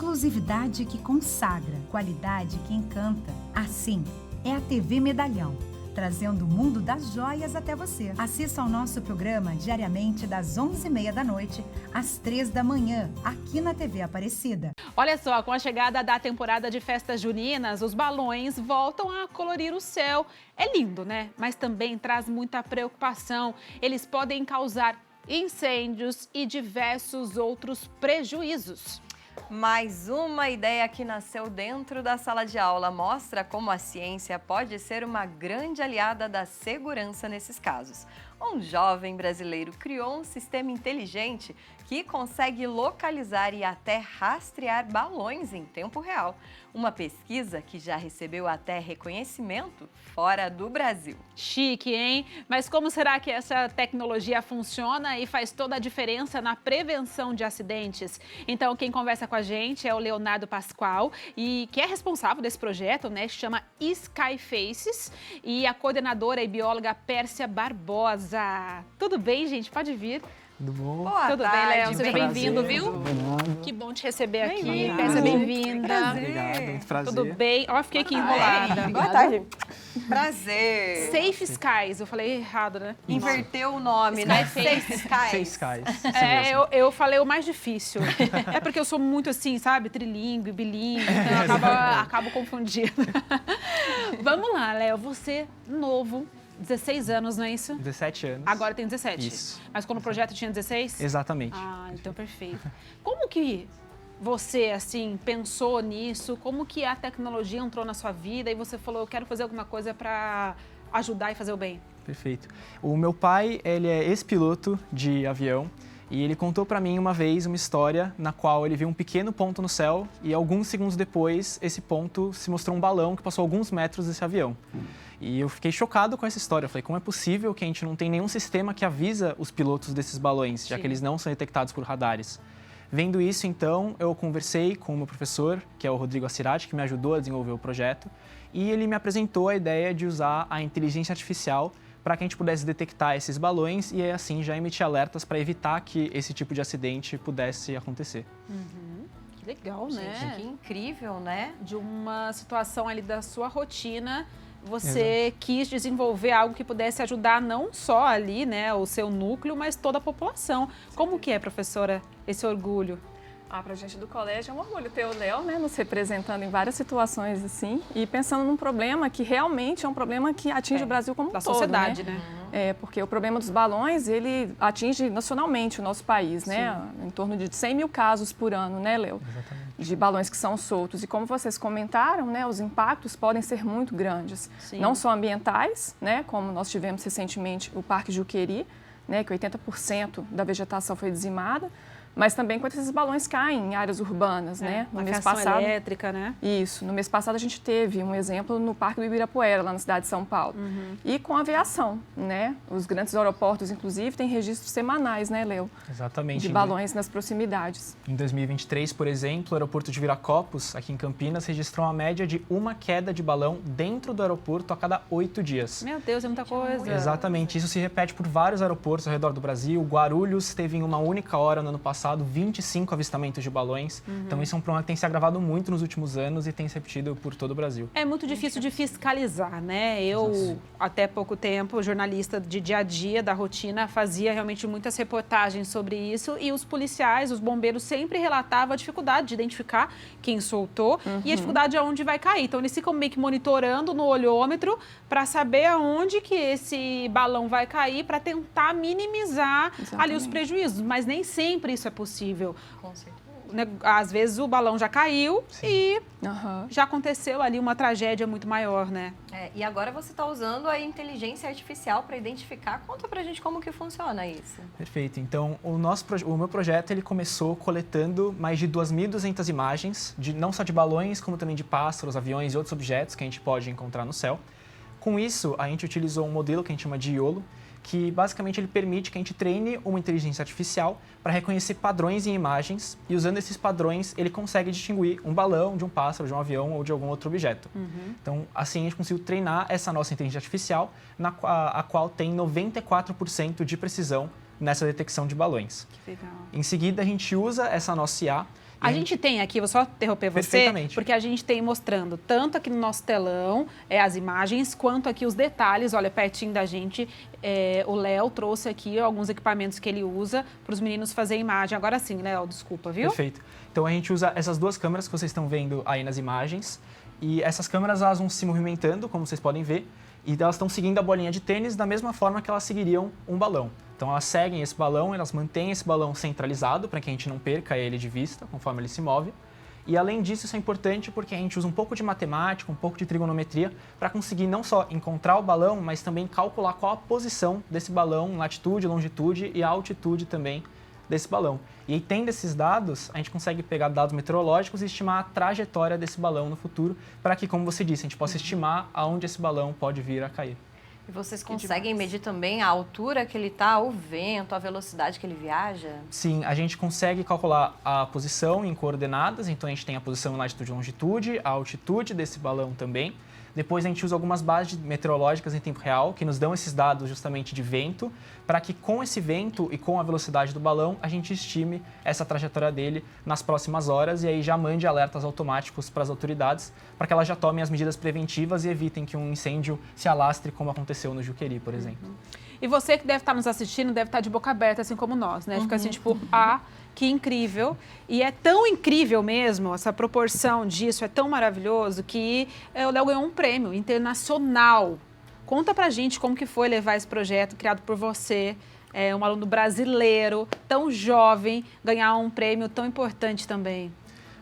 exclusividade que consagra, qualidade que encanta. Assim é a TV Medalhão, trazendo o mundo das joias até você. Assista ao nosso programa diariamente das 11h30 da noite às 3 da manhã, aqui na TV Aparecida. Olha só, com a chegada da temporada de festas juninas, os balões voltam a colorir o céu. É lindo, né? Mas também traz muita preocupação. Eles podem causar incêndios e diversos outros prejuízos. Mais uma ideia que nasceu dentro da sala de aula mostra como a ciência pode ser uma grande aliada da segurança nesses casos. Um jovem brasileiro criou um sistema inteligente que consegue localizar e até rastrear balões em tempo real. Uma pesquisa que já recebeu até reconhecimento fora do Brasil. Chique, hein? Mas como será que essa tecnologia funciona e faz toda a diferença na prevenção de acidentes? Então, quem conversa com a gente é o Leonardo Pascoal, e que é responsável desse projeto, né? Chama Skyfaces, e a coordenadora e bióloga Pérsia Barbosa. Tudo bem, gente? Pode vir. Tudo bom? Boa Tudo tarde, bem, Léo? Seja bem-vindo, viu? Obrigado. Que bom te receber aqui. Bem-vinda. Pérsia, bem-vinda. Obrigado, muito prazer. Tudo bem? Ó, fiquei aqui enrolada. Boa tarde. Prazer. Safe Skies, eu falei errado, né? Inverteu o nome, né? Skyface. Safe Seis Skies. Skies. É, eu falei o mais difícil. É porque eu sou muito assim, sabe? Trilingue, bilíngue, então eu acabo confundindo. Vamos lá, Léo. Você, novo, 16 anos, não é isso? 17 anos. Agora tem 17. Isso. Mas quando o projeto tinha 16? Exatamente. Ah, então perfeito. Como que você, assim, pensou nisso? Como que a tecnologia entrou na sua vida e você falou, eu quero fazer alguma coisa para ajudar e fazer o bem? Perfeito. O meu pai, ele é ex-piloto de avião e ele contou para mim uma vez uma história na qual ele viu um pequeno ponto no céu e alguns segundos depois esse ponto se mostrou um balão que passou alguns metros desse avião. E eu fiquei chocado com essa história. Eu falei, como é possível que a gente não tem nenhum sistema que avisa os pilotos desses balões, já que eles não são detectados por radares? Vendo isso, então, eu conversei com o meu professor, que é o Rodrigo Assirati, que me ajudou a desenvolver o projeto, e ele me apresentou a ideia de usar a inteligência artificial para que a gente pudesse detectar esses balões e, assim, já emitir alertas para evitar que esse tipo de acidente pudesse acontecer. Que legal, Gente, né? que incrível, né? De uma situação ali da sua rotina, você quis desenvolver algo que pudesse ajudar não só ali, né, o seu núcleo, mas toda a população. Como que é, professora, esse orgulho? Para a gente do colégio é um orgulho ter o Léo, né, nos representando em várias situações assim e pensando num problema que realmente é um problema que atinge o Brasil como um Da todo, sociedade, né? né? Porque o problema dos balões, ele atinge nacionalmente o nosso país, né? Em torno de 100 mil casos por ano, né, Léo? Exatamente. De balões que são soltos. E como vocês comentaram, né, os impactos podem ser muito grandes. Sim. Não só ambientais, né, como nós tivemos recentemente o Parque Juqueri, né, que 80% da vegetação foi dizimada, mas também quando esses balões caem em áreas urbanas, né? No mês passado, elétrica, né? Isso. No mês passado a gente teve um exemplo no Parque do Ibirapuera, lá na cidade de São Paulo. E com a aviação, né? Os grandes aeroportos, inclusive, têm registros semanais, né, Léo? Exatamente. De balões nas proximidades. Em 2023, por exemplo, o aeroporto de Viracopos, aqui em Campinas, registrou uma média de uma queda de balão dentro do aeroporto a cada 8 dias. Meu Deus, é muita coisa. Exatamente, isso se repete por vários aeroportos ao redor do Brasil. Guarulhos teve em uma única hora no ano passado 25 avistamentos de balões. Então isso é um problema que tem se agravado muito nos últimos anos e tem se repetido por todo o Brasil. É muito difícil de fiscalizar, né? Eu, até pouco tempo, jornalista de dia a dia, da rotina, fazia realmente muitas reportagens sobre isso e os policiais, os bombeiros sempre relatavam a dificuldade de identificar quem soltou e a dificuldade de aonde vai cair. Então eles ficam meio que monitorando no olhômetro para saber aonde que esse balão vai cair para tentar minimizar ali os prejuízos, mas nem sempre isso é possível. Com certeza. Às vezes o balão já caiu e Aham. já aconteceu ali uma tragédia muito maior, né? E agora você está usando a inteligência artificial para identificar. Conta pra gente como que funciona isso. Perfeito. Então, o meu projeto ele começou coletando mais de 2.200 imagens, não só de balões, como também de pássaros, aviões e outros objetos que a gente pode encontrar no céu. Com isso, a gente utilizou um modelo que a gente chama de YOLO, que basicamente ele permite que a gente treine uma inteligência artificial para reconhecer padrões em imagens e usando esses padrões ele consegue distinguir um balão de um pássaro, de um avião ou de algum outro objeto. Então, assim a gente conseguiu treinar essa nossa inteligência artificial, a qual tem 94% de precisão nessa detecção de balões. Que legal. Em seguida, a gente usa essa nossa IA A gente tem aqui, vou só interromper você, porque a gente tem mostrando tanto aqui no nosso telão as imagens, quanto aqui os detalhes, olha, pertinho da gente, o Léo trouxe aqui alguns equipamentos que ele usa para os meninos fazer imagem. Agora sim, Léo, desculpa, viu? Perfeito. Então a gente usa essas duas câmeras que vocês estão vendo aí nas imagens, e essas câmeras elas vão se movimentando, como vocês podem ver, e elas estão seguindo a bolinha de tênis da mesma forma que elas seguiriam um balão. Então elas seguem esse balão, elas mantêm esse balão centralizado para que a gente não perca ele de vista conforme ele se move. E além disso, isso é importante porque a gente usa um pouco de matemática, um pouco de trigonometria para conseguir não só encontrar o balão, mas também calcular qual a posição desse balão, latitude, longitude e a altitude também desse balão. E aí, tendo esses dados, a gente consegue pegar dados meteorológicos e estimar a trajetória desse balão no futuro para que, como você disse, a gente possa estimar aonde esse balão pode vir a cair. E vocês conseguem medir também a altura que ele está, o vento, a velocidade que ele viaja? Sim, a gente consegue calcular a posição em coordenadas, então a gente tem a posição em latitude e longitude, a altitude desse balão também. Depois a gente usa algumas bases meteorológicas em tempo real, que nos dão esses dados justamente de vento, para que com esse vento e com a velocidade do balão, a gente estime essa trajetória dele nas próximas horas e aí já mande alertas automáticos para as autoridades, para que elas já tomem as medidas preventivas e evitem que um incêndio se alastre, como aconteceu no Juqueri, por exemplo. E você que deve estar nos assistindo, deve estar de boca aberta, assim como nós, né? Fica assim, tipo, que incrível. E é tão incrível mesmo, essa proporção disso, é tão maravilhoso, que o Léo ganhou um prêmio internacional. Conta pra gente como que foi levar esse projeto criado por você, um aluno brasileiro, tão jovem, ganhar um prêmio tão importante também.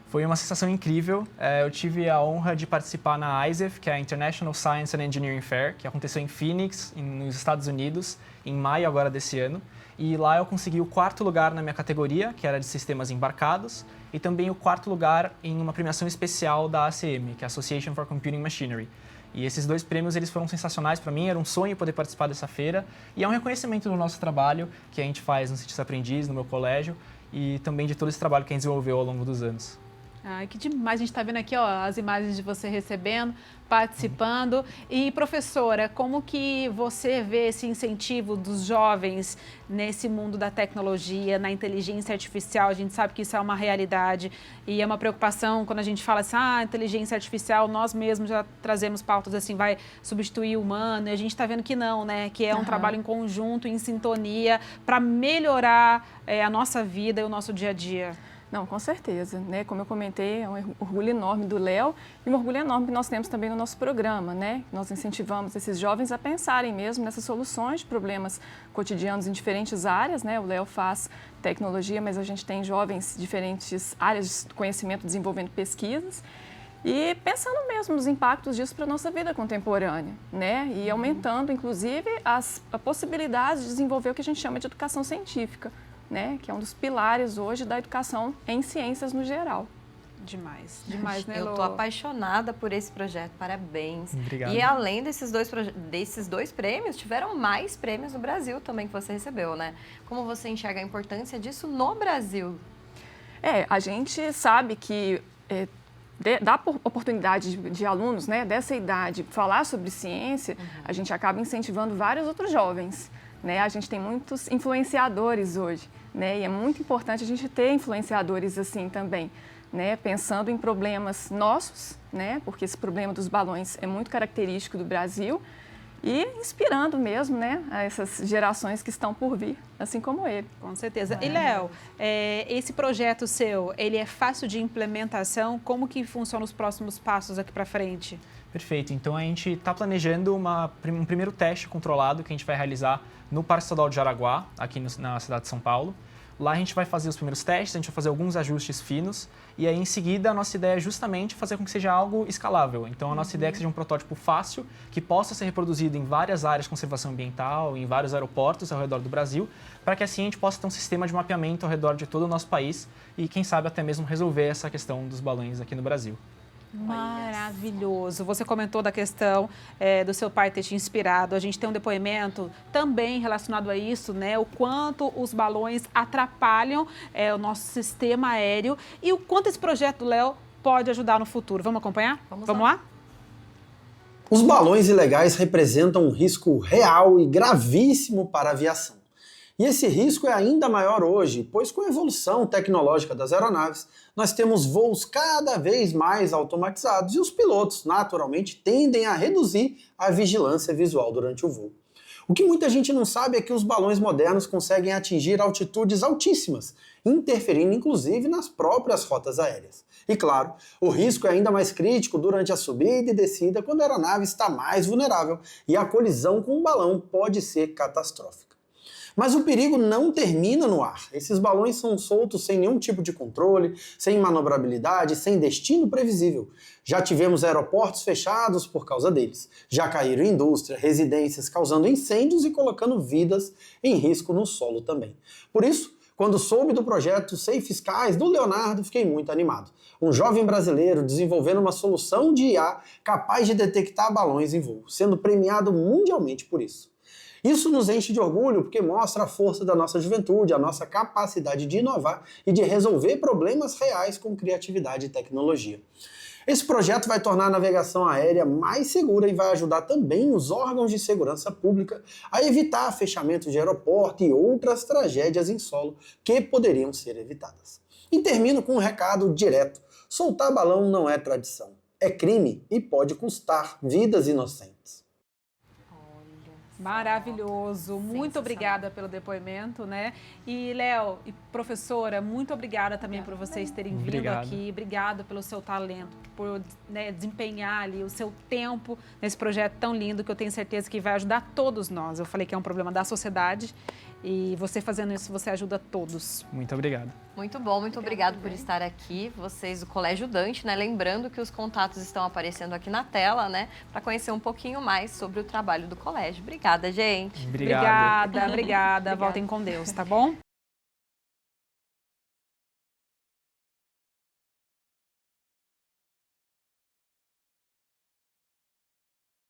Foi uma sensação incrível. Eu tive a honra de participar na ISEF, que é a International Science and Engineering Fair, que aconteceu em Phoenix, nos Estados Unidos, em maio agora desse ano. E lá eu consegui o 4º lugar na minha categoria, que era de sistemas embarcados, e também o 4º lugar em uma premiação especial da ACM, que é a Association for Computing Machinery. E esses 2 prêmios eles foram sensacionais para mim, era um sonho poder participar dessa feira, e é um reconhecimento do nosso trabalho que a gente faz no Cientista Aprendiz, no meu colégio, e também de todo esse trabalho que a gente desenvolveu ao longo dos anos. Ai, que demais. A gente está vendo aqui as imagens de você recebendo, participando. E, professora, como que você vê esse incentivo dos jovens nesse mundo da tecnologia, na inteligência artificial? A gente sabe que isso é uma realidade e é uma preocupação quando a gente fala assim, inteligência artificial, nós mesmos já trazemos pautas assim, vai substituir o humano, e a gente está vendo que não, né? Que é um trabalho em conjunto, em sintonia, para melhorar a nossa vida e o nosso dia a dia. Não, com certeza, né? Como eu comentei, é um orgulho enorme do Léo e um orgulho enorme que nós temos também no nosso programa, né? Nós incentivamos esses jovens a pensarem mesmo nessas soluções de problemas cotidianos em diferentes áreas, né? O Léo faz tecnologia, mas a gente tem jovens de diferentes áreas de conhecimento desenvolvendo pesquisas e pensando mesmo nos impactos disso para a nossa vida contemporânea, né? E aumentando, inclusive, a possibilidade de desenvolver o que a gente chama de educação científica, né, que é um dos pilares hoje da educação em ciências no geral. Demais, demais, né, Lô? Eu estou apaixonada por esse projeto, parabéns. Obrigado. E além desses dois prêmios, tiveram mais prêmios no Brasil também que você recebeu, né? Como você enxerga a importância disso no Brasil? A gente sabe que dá oportunidade de alunos, né, dessa idade falar sobre ciência, a gente acaba incentivando vários outros jovens. Né? A gente tem muitos influenciadores hoje, né? E é muito importante a gente ter influenciadores assim também, né? Pensando em problemas nossos, né? Porque esse problema dos balões é muito característico do Brasil e inspirando mesmo, né, a essas gerações que estão por vir, assim como ele. Com certeza. E, Léo, esse projeto seu, ele é fácil de implementação? Como que funcionam os próximos passos aqui para frente? Perfeito. Então, a gente está planejando um primeiro teste controlado que a gente vai realizar no Parque Estadual de Jaraguá, aqui na cidade de São Paulo. Lá a gente vai fazer os primeiros testes, a gente vai fazer alguns ajustes finos e aí, em seguida, a nossa ideia é justamente fazer com que seja algo escalável. Então, a nossa ideia é que seja um protótipo fácil, que possa ser reproduzido em várias áreas de conservação ambiental, em vários aeroportos ao redor do Brasil, para que assim a gente possa ter um sistema de mapeamento ao redor de todo o nosso país e, quem sabe, até mesmo resolver essa questão dos balões aqui no Brasil. Maravilhoso. Você comentou da questão do seu pai ter te inspirado. A gente tem um depoimento também relacionado a isso, né? O quanto os balões atrapalham o nosso sistema aéreo e o quanto esse projeto do Léo pode ajudar no futuro. Vamos acompanhar? Vamos lá? Os balões ilegais representam um risco real e gravíssimo para a aviação. E esse risco é ainda maior hoje, pois com a evolução tecnológica das aeronaves, nós temos voos cada vez mais automatizados e os pilotos, naturalmente, tendem a reduzir a vigilância visual durante o voo. O que muita gente não sabe é que os balões modernos conseguem atingir altitudes altíssimas, interferindo inclusive nas próprias rotas aéreas. E claro, o risco é ainda mais crítico durante a subida e descida, quando a aeronave está mais vulnerável e a colisão com o balão pode ser catastrófica. Mas o perigo não termina no ar. Esses balões são soltos sem nenhum tipo de controle, sem manobrabilidade, sem destino previsível. Já tivemos aeroportos fechados por causa deles. Já caíram indústria, residências, causando incêndios e colocando vidas em risco no solo também. Por isso, quando soube do projeto Safe Skies do Leonardo, fiquei muito animado. Um jovem brasileiro desenvolvendo uma solução de IA capaz de detectar balões em voo, sendo premiado mundialmente por isso. Isso nos enche de orgulho porque mostra a força da nossa juventude, a nossa capacidade de inovar e de resolver problemas reais com criatividade e tecnologia. Esse projeto vai tornar a navegação aérea mais segura e vai ajudar também os órgãos de segurança pública a evitar fechamento de aeroporto e outras tragédias em solo que poderiam ser evitadas. E termino com um recado direto: soltar balão não é tradição, é crime e pode custar vidas inocentes. Maravilhoso, muito obrigada pelo depoimento, né? E Léo e professora, muito obrigada também por vocês terem vindo aqui, obrigada pelo seu talento, por desempenhar ali o seu tempo nesse projeto tão lindo que eu tenho certeza que vai ajudar todos nós. Eu falei que é um problema da sociedade e você fazendo isso, você ajuda todos. Muito obrigado. Muito bom, muito obrigado por estar aqui, vocês do Colégio Dante, né? Lembrando que os contatos estão aparecendo aqui na tela, né? Para conhecer um pouquinho mais sobre o trabalho do colégio. Obrigada, gente. Obrigada. Voltem com Deus, tá bom?